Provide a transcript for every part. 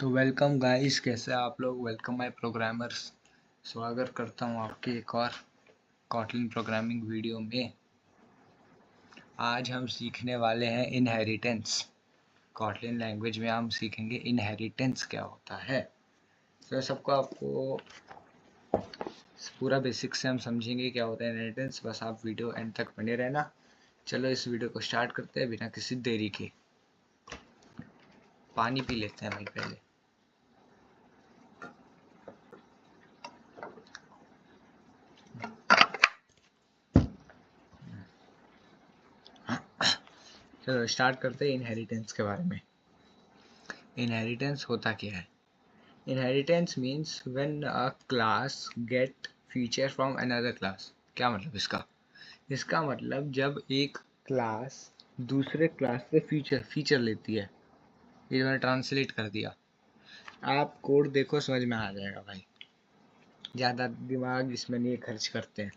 तो welcome guys, कैसे आप लोग। Welcome my programmers. स्वागत करता हूँ आपके एक और कॉटलिन प्रोग्रामिंग वीडियो में। आज हम सीखने वाले हैं इनहेरिटेंस। कॉटलिन लैंग्वेज में हम सीखेंगे इनहेरिटेंस क्या होता है। तो सबको आपको पूरा बेसिक से हम समझेंगे क्या होता है इनहेरिटेंस। बस आप वीडियो एंड तक बने रहना। चलो इस वीडियो को स्टार्ट करते हैं बिना किसी देरी के। पानी पी लेते हैं भाई पहले। चलो स्टार्ट करते हैं इनहेरिटेंस के बारे में। इनहेरिटेंस होता क्या है? Inheritance means when a class get feature from another class। क्या मतलब इसका मतलब जब एक क्लास दूसरे क्लास से फीचर लेती है। ये मैंने ट्रांसलेट कर दिया। आप कोड देखो, समझ में आ जाएगा भाई। ज़्यादा दिमाग इसमें नहीं खर्च करते हैं।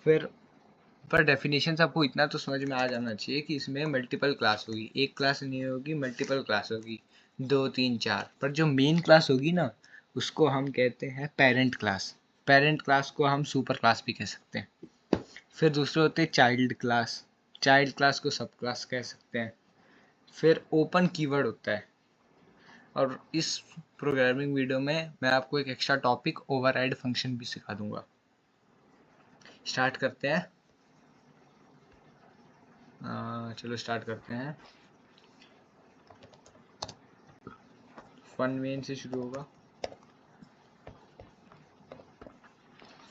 फिर पर डेफिनेशन से आपको इतना तो समझ में आ जाना चाहिए कि इसमें मल्टीपल क्लास होगी। एक क्लास नहीं होगी, मल्टीपल क्लास होगी, 2 3 4। पर जो मेन क्लास होगी ना, उसको हम कहते हैं पेरेंट क्लास। पेरेंट क्लास को हम सुपर क्लास भी कह सकते हैं। फिर दूसरे होते हैं चाइल्ड क्लास। चाइल्ड क्लास को सब क्लास कह सकते हैं। फिर ओपन कीवर्ड होता है। और इस प्रोग्रामिंग वीडियो में मैं आपको एक एक्स्ट्रा टॉपिक ओवरराइड फंक्शन भी सिखा दूंगा। स्टार्ट करते हैं। चलो स्टार्ट करते हैं। फन मेन से शुरू होगा।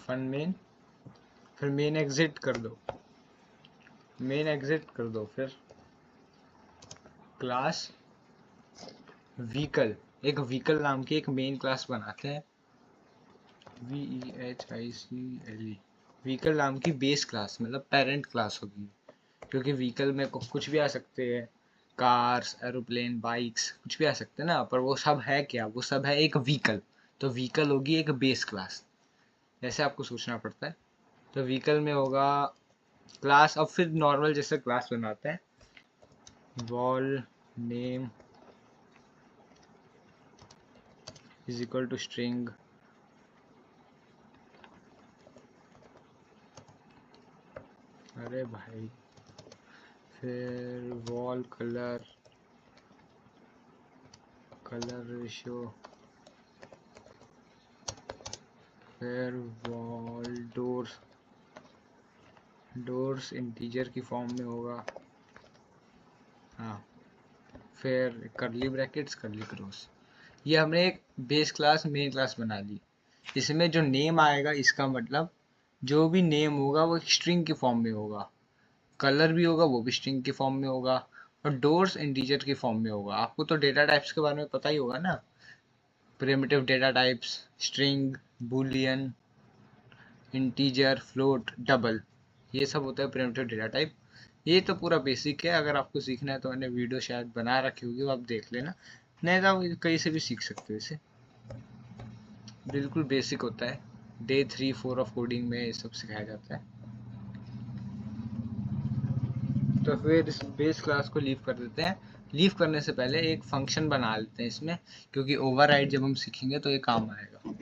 फन मेन, फिर मेन एग्जिट कर दो। फिर क्लास व्हीकल। एक व्हीकल नाम की एक मेन क्लास बनाते हैं। VEHICLE। व्हीकल नाम की बेस क्लास, मतलब पेरेंट क्लास होगी। क्योंकि व्हीकल में कुछ भी आ सकते हैं। कार्स, एरोप्लेन, बाइक्स, कुछ भी आ सकते हैं ना। पर वो सब है क्या? वो सब है एक व्हीकल। तो व्हीकल होगी एक बेस क्लास। ऐसे आपको सोचना पड़ता है। तो व्हीकल में होगा क्लास। अब फिर नॉर्मल जैसे क्लास बनाते हैं। Val name is equal to string. अरे भाई। फिर वॉल कलर रेशियो। फिर वॉल डोर्स इंटीजर की फॉर्म में होगा। हाँ। फिर करली ब्रैकेट्स, करली क्रॉस। ये हमने एक बेस क्लास मेन क्लास बना ली। इसमें जो नेम आएगा, इसका मतलब जो भी नेम होगा वो एक स्ट्रिंग की फॉर्म में होगा। कलर भी होगा, वो भी स्ट्रिंग की फॉर्म में होगा। और डोर्स इंटीजर की फॉर्म में होगा। आपको तो डेटा टाइप्स के बारे में पता ही होगा ना। Primitive data types, string, Boolean, integer, float, double. ये सब होता है प्रिमिटिव डेटा टाइप। ये तो पूरा बेसिक है। अगर आपको सीखना है तो मैंने वीडियो शायद बना रखी होगी, वो आप देख लेना। नहीं तो आप कहीं से भी सीख सकते हो इसे। बिल्कुल बेसिक होता है। डे 3 4 ऑफ कोडिंग में ये सब सिखाया जाता है। तो फिर इस बेस क्लास को लीव कर देते हैं। लीव करने से पहले एक फंक्शन बना लेते हैं इसमें, क्योंकि ओवरराइड जब हम सीखेंगे तो ये काम आएगा।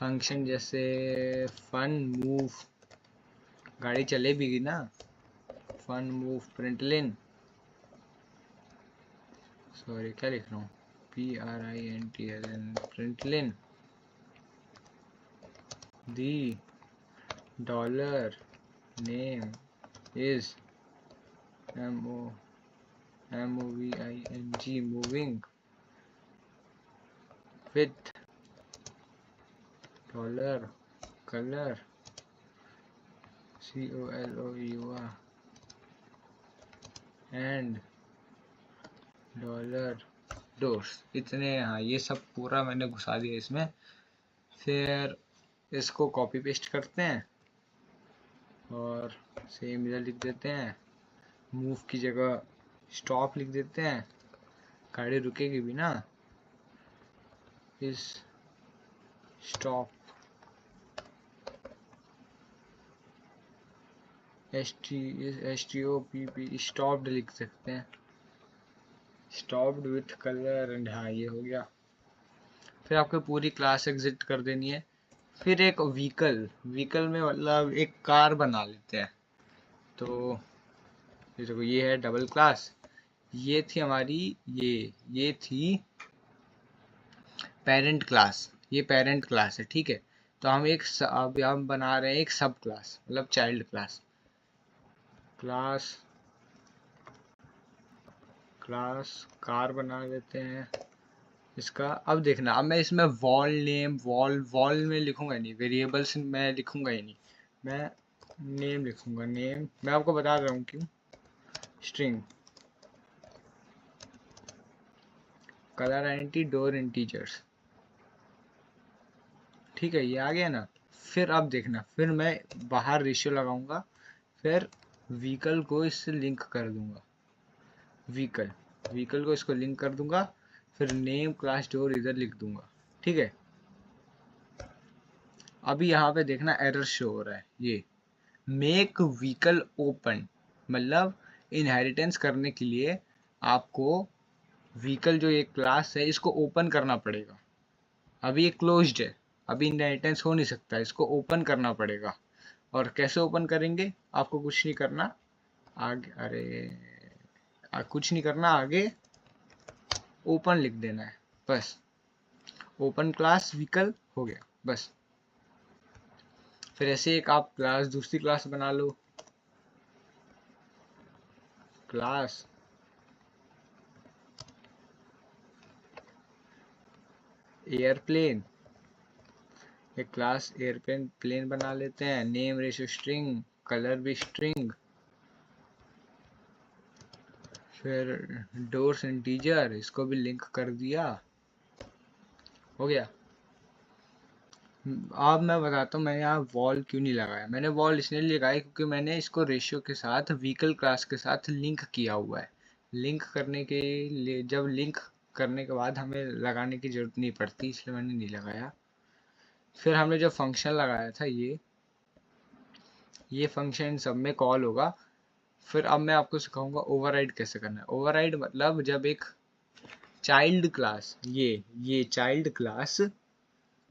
फंक्शन जैसे फन मूव, गाड़ी चले भी ना। फन मूव प्रिंटलिन, सॉरी क्या लिख रहा हूँ, PRINTLN, println the dollar name is MOVING moving with dollar colour COLOUR and dollar doors. इतने, हाँ ये सब पूरा मैंने घुसा दिया इसमें। फिर इसको कॉपी पेस्ट करते हैं और सेम इधर लिख देते हैं। मूव की जगह स्टॉप लिख देते हैं। गाड़ी रुकेगी भी ना, इस स्टॉप STOPP स्टॉप्ड लिख सकते हैं। स्टॉप्ड विथ कलर एंड, हाँ ये हो गया। फिर आपको पूरी क्लास एग्जिट कर देनी है। फिर एक व्हीकल, व्हीकल में मतलब एक कार बना लेते हैं। तो ये देखो, ये है डबल क्लास, ये थी हमारी, ये थी पेरेंट क्लास, ये पेरेंट क्लास है, ठीक है। तो हम अब हम बना रहे हैं एक सब क्लास, मतलब child class. Class class car बना लेते हैं इसका। अब देखना, अब मैं इसमें वॉल नेम, वॉल में लिखूंगा नहीं, वेरिएबल्स में लिखूंगा ही नहीं, मैं नेम लिखूंगा। नेम मैं आपको बता रहा हूँ क्यों। String colour identity door integers, ठीक है, ये आ गया ना। फिर अब देखना, फिर मैं बाहर रेशियो लगाऊंगा, फिर व्हीकल को इससे लिंक कर दूंगा, व्हीकल व्हीकल को इसको लिंक कर दूंगा, फिर नेम क्लास डोर इधर लिख दूंगा, ठीक है। अभी यहाँ पे देखना एरर शो हो रहा है, ये मेक व्हीकल ओपन, मतलब इनहेरिटेंस करने के लिए आपको व्हीकल जो एक क्लास है इसको ओपन करना पड़ेगा। अभी ये क्लोज्ड है, अभी इनहेरिटेंस हो नहीं सकता, इसको ओपन करना पड़ेगा। और कैसे ओपन करेंगे, आपको कुछ नहीं करना आगे, कुछ नहीं करना, आगे ओपन लिख देना है बस। ओपन क्लास व्हीकल हो गया बस। फिर ऐसे एक आप क्लास, दूसरी क्लास बना लो, क्लास एयरप्लेन, एक क्लास एयरप्लेन प्लेन बना लेते हैं। नेम रेशियो स्ट्रिंग, कलर भी स्ट्रिंग, फिर डोर्स इंटीजर, इसको भी लिंक कर दिया, हो गया। अब मैं बताता हूँ मैंने यहाँ वॉल क्यों नहीं लगाया। मैंने वॉल इसलिए लगाया क्योंकि मैंने इसको रेशियो के साथ व्हीकल क्लास के साथ लिंक किया हुआ है। लिंक करने के लिए, जब लिंक करने के बाद हमें लगाने की जरूरत नहीं पड़ती, इसलिए मैंने नहीं लगाया। फिर हमने जो फंक्शन लगाया था, ये फंक्शन सब में कॉल होगा। फिर अब मैं आपको सिखाऊंगा ओवरराइड कैसे करना है। ओवरराइड मतलब जब एक चाइल्ड क्लास, ये चाइल्ड क्लास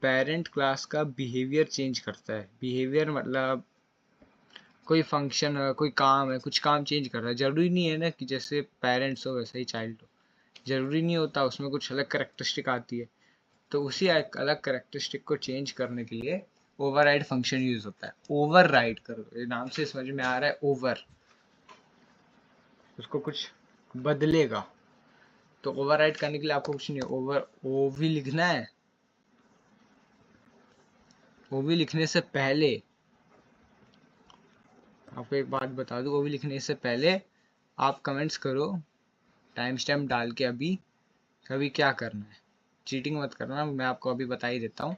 पेरेंट क्लास का बिहेवियर चेंज करता है। बिहेवियर मतलब कोई फंक्शन है, कोई काम है, कुछ काम चेंज कर रहा है। जरूरी नहीं है ना कि जैसे पेरेंट्स हो वैसे ही चाइल्ड हो, जरूरी नहीं होता, उसमें कुछ अलग करेक्टरिस्टिक आती है। तो उसी अलग करेक्टरिस्टिक को चेंज करने के लिए ओवरराइड फंक्शन यूज होता है। ओवरराइड करो, ये नाम से समझ में आ रहा है, ओवर, उसको कुछ बदलेगा। तो ओवरराइड करने के लिए आपको कुछ नहीं, ओवर ओवी लिखना है। ओवी लिखने से पहले आपको एक बात बता दूं, ओवी लिखने से पहले आप कमेंट्स करो टाइम स्टैम्प डाल के अभी क्या करना है। चीटिंग मत करना, मैं आपको अभी बता ही देता हूँ।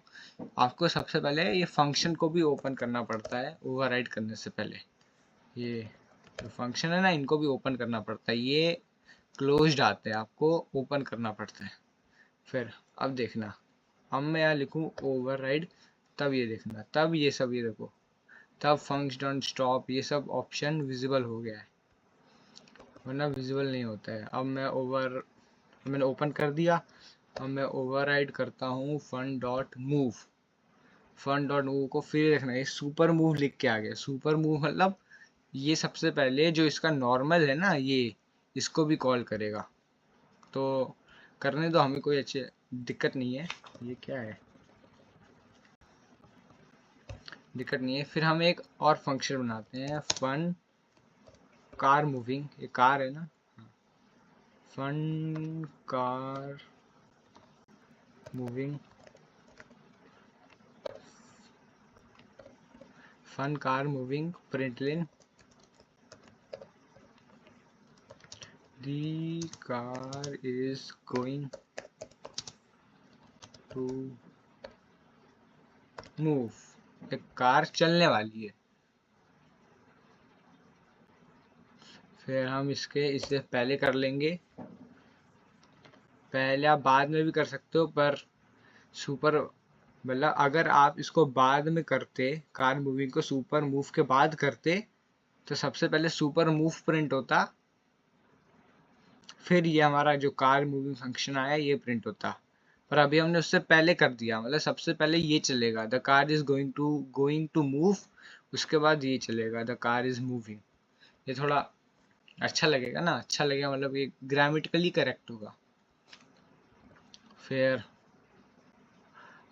आपको सबसे पहले ये फंक्शन को भी ओपन करना पड़ता है ओवरराइड करने से पहले। ये जो फंक्शन है ना, इनको भी ओपन करना पड़ता है। ये क्लोज्ड आते हैं, आपको ओपन करना पड़ता है। फिर अब देखना, अब मैं यहाँ लिखूँ ओवरराइड, तब ये देखना, तब ये सब, ये देखो, तब फंक्शन डॉट स्टॉप, ये सब ऑप्शन विजिबल हो गया है, वरना विजिबल नहीं होता है। अब मैंने ओपन कर दिया। अब मैं ओवरराइड करता हूँ fun dot move. Fun dot move को फिर देखना, ये सुपर मूव लिख के आ गया। सुपर मूव मतलब ये सबसे पहले जो इसका नॉर्मल है ना, ये इसको भी कॉल करेगा। तो करने दो, हमें कोई अच्छी दिक्कत नहीं है। ये क्या है, दिक्कत नहीं है। फिर हम एक और फंक्शन बनाते हैं, फन कार मूविंग, ये कार है ना, fun car moving, fun car moving println, the car is going to move, एक कार चलने वाली है। फिर हम इसे पहले कर लेंगे, पहले आप बाद में भी कर सकते हो, पर सुपर मतलब अगर आप इसको बाद में करते, कार मूविंग को सुपर मूव के बाद करते, तो सबसे पहले सुपर मूव प्रिंट होता, फिर ये हमारा जो कार मूविंग फंक्शन आया ये प्रिंट होता, पर अभी हमने उससे पहले कर दिया, मतलब सबसे पहले ये चलेगा the car is going to move, उसके बाद ये चलेगा द कार इज मूविंग। ये थोड़ा अच्छा लगेगा ना, अच्छा लगेगा मतलब ये ग्रामेटिकली करेक्ट होगा। फिर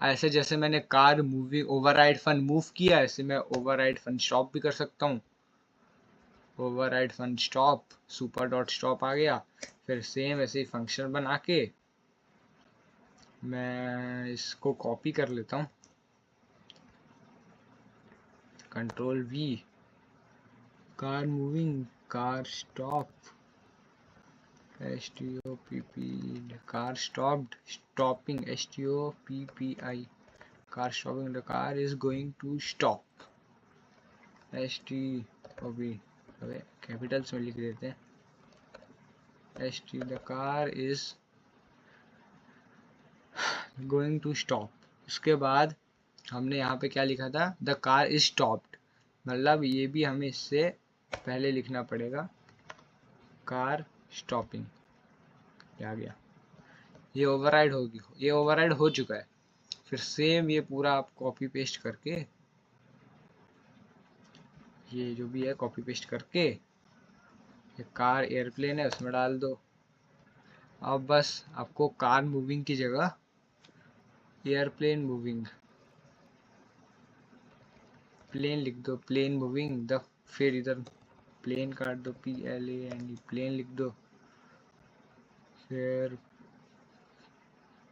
ऐसे जैसे मैंने car moving override fun move किया, ऐसे मैं ओवरराइड फन स्टॉप भी कर सकता हूँ। Override fun stop, super dot stop आ गया। फिर सेम ऐसे ही फंक्शन बना के मैं इसको कॉपी कर लेता हूँ, control we, car moving, car stop, STOPP, car stopped, stopping, STOPPI, car stopping, the car is going to stop, STOP, अबे कैपिटल्स में लिख देते हैं, ST, the car is going to stop। उसके बाद हमने यहाँ पे क्या लिखा था, द कार इज स्टॉप्ड, मतलब ये भी हमें इससे पहले लिखना पड़ेगा, कार स्टॉपिंग। आ गया, ये ओवरराइड होगी, ये ओवरराइड हो चुका है। फिर सेम ये पूरा आप कॉपी पेस्ट करके, ये जो भी है कॉपी पेस्ट करके, ये कार एयरप्लेन है उसमें डाल दो। अब बस आपको कार मूविंग की जगह एयरप्लेन मूविंग, प्लेन लिख दो, प्लेन मूविंग द, फिर इधर प्लेन काट दो, PLANE, प्लेन लिख दो। फिर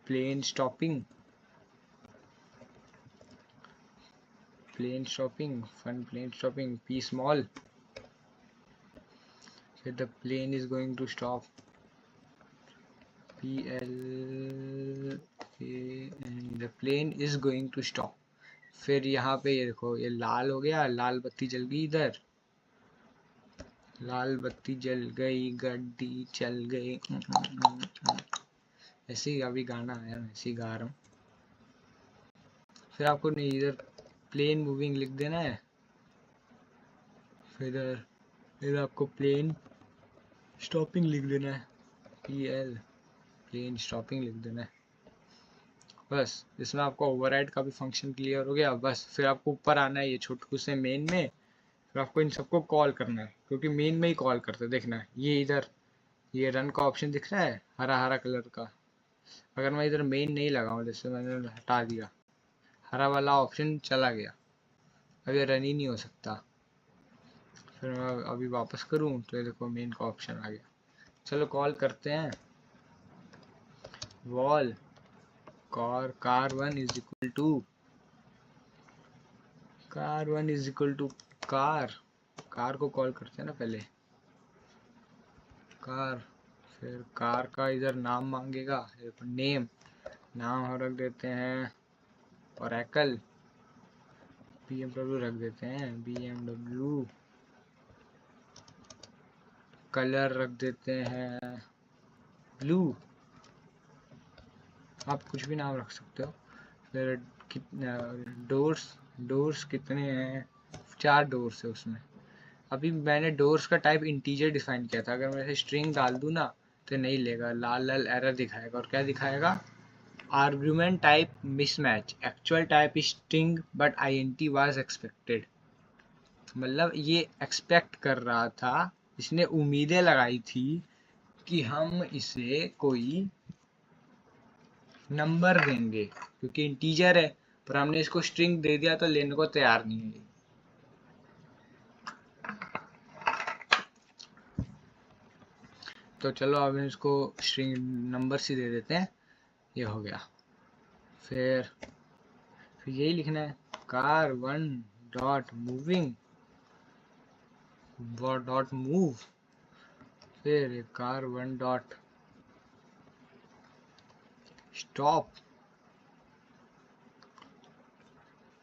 plane stopping, plane stopping, fun plane stopping, P small, फिर the plane is going to stop, PLAN, the plane is going to stop. फिर यहाँ पे ये देखो ये लाल हो गया, लाल बत्ती जल गई, इधर लाल बत्ती जल गई, गड्डी चल गई, ऐसे ही अभी गाना आया, ऐसे ही गा रहा हूँ। फिर आपको नहीं इधर प्लेन मूविंग लिख देना है, फिर इधर आपको प्लेन स्टॉपिंग लिख देना है, PL, प्लेन स्टॉपिंग लिख देना है। बस इसमें आपका ओवरराइड का भी फंक्शन क्लियर हो गया। बस फिर आपको ऊपर आना है ये छोटकू से मेन में, फिर आपको इन सबको कॉल करना है, क्योंकि मेन में ही कॉल करते देखना है। ये इधर ये रन का ऑप्शन दिख रहा है हरा हरा कलर का, अगर मैं इधर मेन नहीं लगाऊं, जैसे मैंने हटा दिया, हरा वाला ऑप्शन चला गया, अब ये रन ही नहीं हो सकता। फिर मैं अभी वापस करूं तो ये देखो मेन का ऑप्शन आ गया। चलो कॉल करते हैं, val car1 is equal to, car1 is equal to car को कॉल करते हैं ना पहले, कार, फिर कार का इधर नाम मांगेगा, नेम, नाम हम रख देते हैं ओरेकल, BMW रख देते हैं BMW, कलर रख देते हैं ब्लू, आप कुछ भी नाम रख सकते हो। फिर कितना डोर्स कितने हैं, 4 डोर्स है उसमें। अभी मैंने डोर्स का टाइप इंटीजर डिफाइन किया था, अगर मैं ऐसे स्ट्रिंग डाल दूँ ना तो नहीं लेगा, लाल लाल एरर दिखाएगा। और क्या दिखाएगा, argument type mismatch, actual type string but INT was expected, मतलब ये एक्सपेक्ट कर रहा था, इसने उम्मीदें लगाई थी कि हम इसे कोई नंबर देंगे, क्योंकि इंटीजर है, पर हमने इसको स्ट्रिंग दे दिया तो लेने को तैयार नहीं है। तो चलो अब इसको स्ट्रिंग नंबर से दे देते हैं, ये हो गया। फिर यही लिखना है, car1 dot moving dot move, फिर car1 डॉट स्टॉप।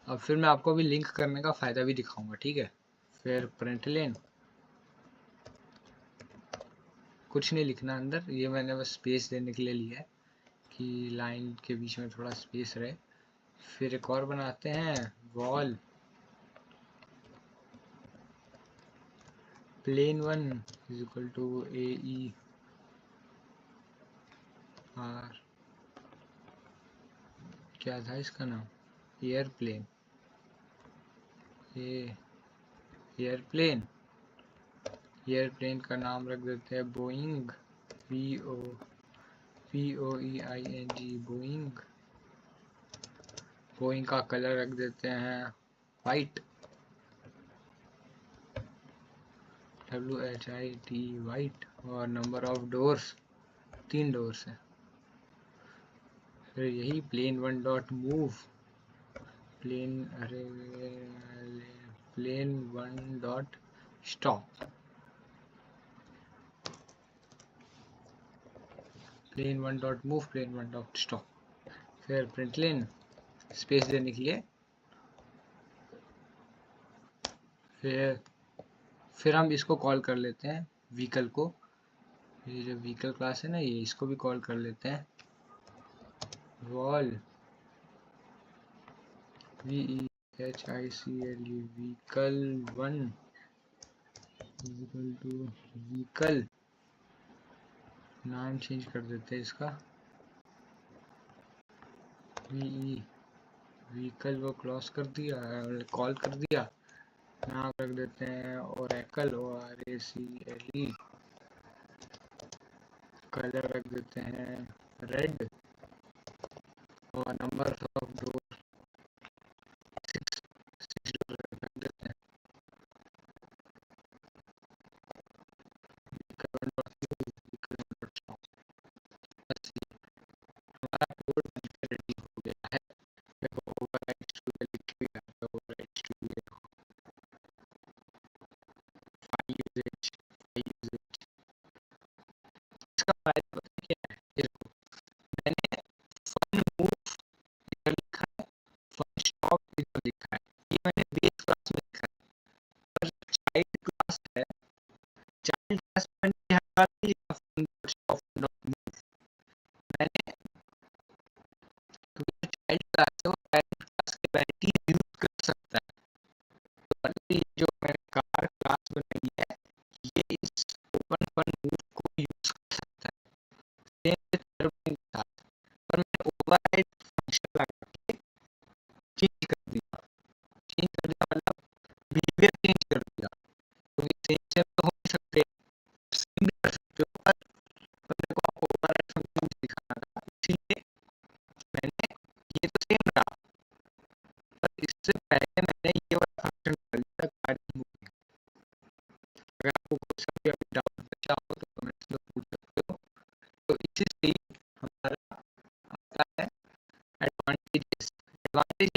अब फिर मैं आपको अभी लिंक करने का फ़ायदा भी दिखाऊंगा, ठीक है। फिर प्रिंटलेन, कुछ नहीं लिखना अंदर, ये मैंने बस स्पेस देने के लिए लिया है कि लाइन के बीच में थोड़ा स्पेस रहे। फिर एक और बनाते हैं, वॉल प्लेन1 is equal to AE, R, क्या था इसका नाम, एयरप्लेन, एयरप्लेन, एयरप्लेन का नाम रख देते हैं बोइंग, BOEING, बोइंग। बोइंग का कलर रख देते हैं वाइट, WHIT, वाइट। और नंबर ऑफ डोर्स, 3 डोर्स है। फिर यही प्लेन 1 डॉट मूव, प्लेन, अरे plane 1 dot stop, plane 1 dot move, plane 1 dot stop. फिर प्रिंटलिन स्पेस देने के लिए, फिर हम इसको कॉल कर लेते हैं व्हीकल को, ये जो व्हीकल क्लास है ना, ये इसको भी कॉल कर लेते हैं val, VEHICLE, vehicle 1 equal to vehicle, नाम चेंज कर देते हैं इसका, व्हीकल वो क्रॉस कर दिया, कॉल कर दिया, नाम रख देते हैं ओरेकल, ORACLE, कलर रख देते हैं रेड, और नंबर ऑफ डोर 6 डोर रख देते हैं। हमारा कोड बनकर रेडी हो गया है। देखो ओवरराइड स्टूडियो लिख लिया, ओवरराइड स्टूडियो फाइल यूजेज, इसका फायदा पता है क्या है? देखो मैंने फन मूव इधर लिखा है, फन स्टॉप इधर लिखा है, ये मैंने बेस क्लास में लिखा है। पर चाइल्ड क्लास है, चाइल्ड क्लास में मैंने हटा दिया फन स्टॉप डॉट मूव। मैंने तो जो चाइल्ड क्लास है वो चाइल्ड क्लास के वैरायटी यूज कर सकता है। तो मतलब ये जो मैंने कार क्लास बनाई है, ये इस ओपन फन मूव को यूज कर सकता है सेम विद टर्बो के साथ। पर मैंने ओवरराइड फंक्शन लगा के चेंज कर दिया, मतलब बिहेवियर चेंज कर दिया। तो सेम सेम तो हो नहीं सकते, सेम भी कर सकते हो, पर मेरे को आपको ओवरराइड फंक्शन दिखाना था, इसीलिए मैंने, ये तो सेम रहा, पर इससे पहले मैंने ये वाला फंक्शन कर लिया गाड़ी मूव। अगर आपको कुछ भी अभी डाउट बचा हो तो कमेंट्स में पूछ सकते हो। तो इसी से ही हमारा आता है एडवांटेजेस। एडवांटेज